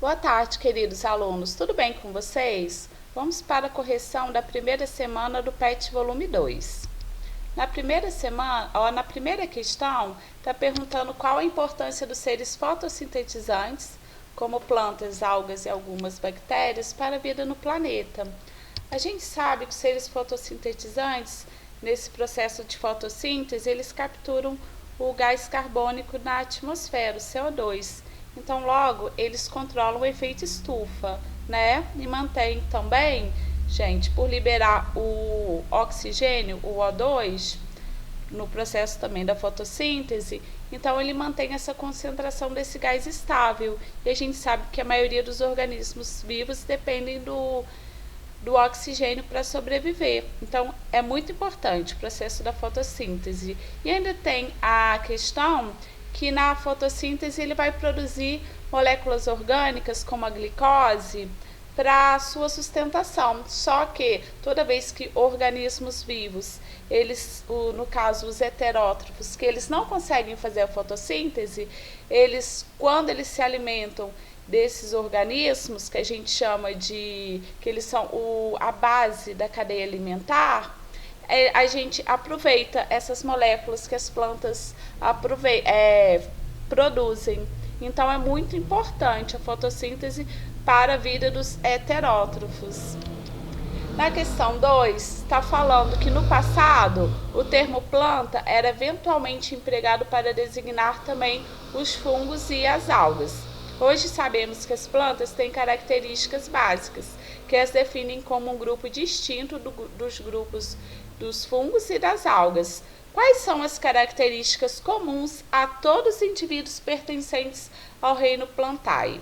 Boa tarde, queridos alunos. Tudo bem com vocês? Vamos para a correção da primeira semana do PET volume 2. Na primeira questão, está perguntando qual a importância dos seres fotossintetizantes, como plantas, algas e algumas bactérias, para a vida no planeta. A gente sabe que os seres fotossintetizantes, nesse processo de fotossíntese, eles capturam o gás carbônico na atmosfera, o CO2. Então, logo, eles controlam o efeito estufa, né? E mantêm também, gente, por liberar o oxigênio, o O2, no processo também da fotossíntese. Então, ele mantém essa concentração desse gás estável. E a gente sabe que a maioria dos organismos vivos dependem do oxigênio para sobreviver. Então, é muito importante o processo da fotossíntese. E ainda tem a questão que na fotossíntese ele vai produzir moléculas orgânicas como a glicose para sua sustentação. Só que toda vez que organismos vivos, no caso os heterótrofos, que eles não conseguem fazer a fotossíntese, quando eles se alimentam desses organismos, que a gente chama que eles são a base da cadeia alimentar, a gente aproveita essas moléculas que as plantas produzem. Então, é muito importante a fotossíntese para a vida dos heterótrofos. Na questão 2, está falando que no passado o termo planta era eventualmente empregado para designar também os fungos e as algas. Hoje sabemos que as plantas têm características básicas, que as definem como um grupo distinto dos grupos dos fungos e das algas. Quais são as características comuns a todos os indivíduos pertencentes ao reino Plantae?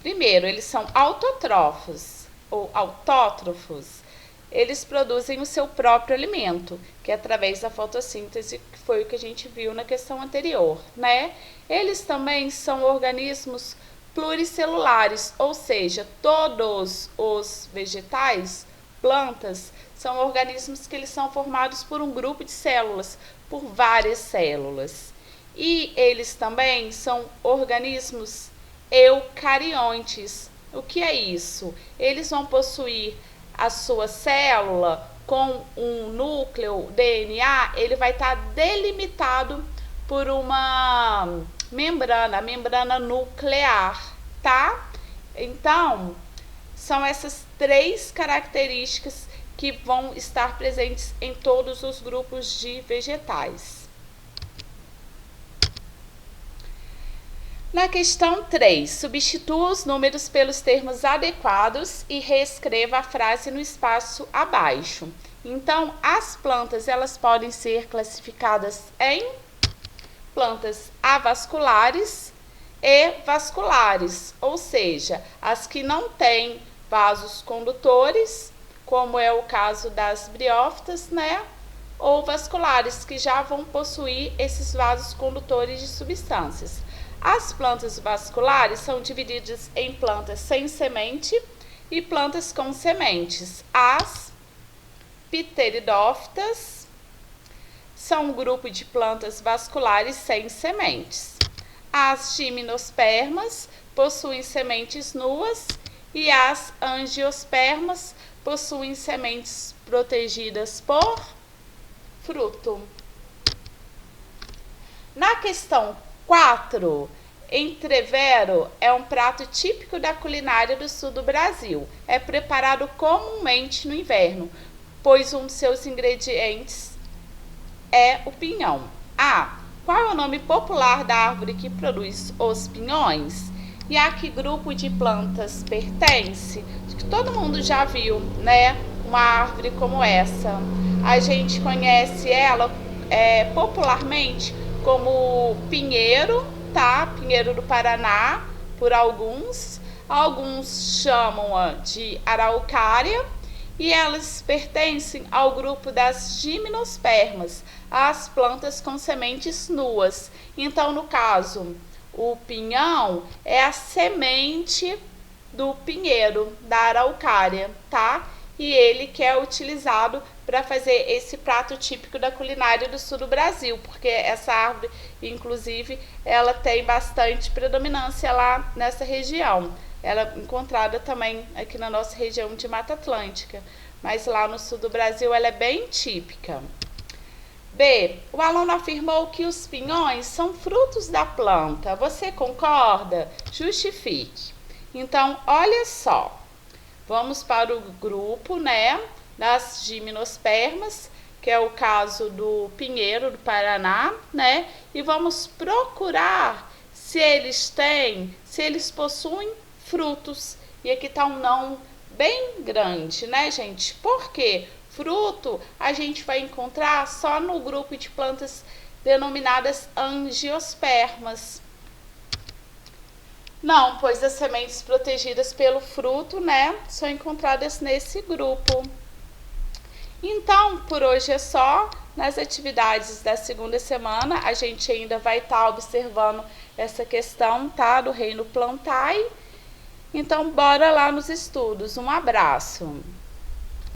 Primeiro, eles são autótrofos ou autótrofos. Eles produzem o seu próprio alimento, que é através da fotossíntese, que foi o que a gente viu na questão anterior, né? Eles também são organismos pluricelulares, ou seja, todos os vegetais, plantas, são organismos que eles são formados por um grupo de células, por várias células. E eles também são organismos eucariontes. O que é isso? Eles vão possuir a sua célula com um núcleo, DNA, ele vai estar delimitado por uma membrana, a membrana nuclear, tá? Então, são essas três características que vão estar presentes em todos os grupos de vegetais. Na questão 3, substitua os números pelos termos adequados e reescreva a frase no espaço abaixo. Então, as plantas, elas podem ser classificadas em plantas avasculares e vasculares, ou seja, as que não têm vasos condutores, como é o caso das briófitas, né? Ou vasculares, que já vão possuir esses vasos condutores de substâncias. As plantas vasculares são divididas em plantas sem semente e plantas com sementes. As pteridófitas são um grupo de plantas vasculares sem sementes. As gimnospermas possuem sementes nuas e as angiospermas possuem sementes protegidas por fruto. Na questão 4, entrevero é um prato típico da culinária do sul do Brasil. É preparado comumente no inverno, pois um de seus ingredientes é o pinhão. Qual é o nome popular da árvore que produz os pinhões? E a que grupo de plantas pertence? Acho que todo mundo já viu, né? Uma árvore como essa. A gente conhece ela popularmente como pinheiro, tá? Pinheiro do Paraná, por alguns. Alguns chamam-a de araucária. E elas pertencem ao grupo das gimnospermas, as plantas com sementes nuas. Então, no caso, o pinhão é a semente do pinheiro, da araucária, tá? e ele que é utilizado para fazer esse prato típico da culinária do sul do Brasil, porque essa árvore, inclusive, ela tem bastante predominância lá nessa região. Ela é encontrada também aqui na nossa região de Mata Atlântica, mas lá no sul do Brasil ela é bem típica. B. O aluno afirmou que os pinhões são frutos da planta. Você concorda? Justifique. Então, olha só. Vamos para o grupo, né, das gimnospermas, que é o caso do pinheiro do Paraná, né? E vamos procurar se eles possuem frutos. E aqui está um não bem grande, né, gente? Por quê? Fruto a gente vai encontrar só no grupo de plantas denominadas angiospermas. Não, pois as sementes protegidas pelo fruto, né, são encontradas nesse grupo. Então, por hoje é só. Nas atividades da segunda semana, a gente ainda vai estar observando essa questão, tá, do reino plantae. Então, bora lá nos estudos. Um abraço.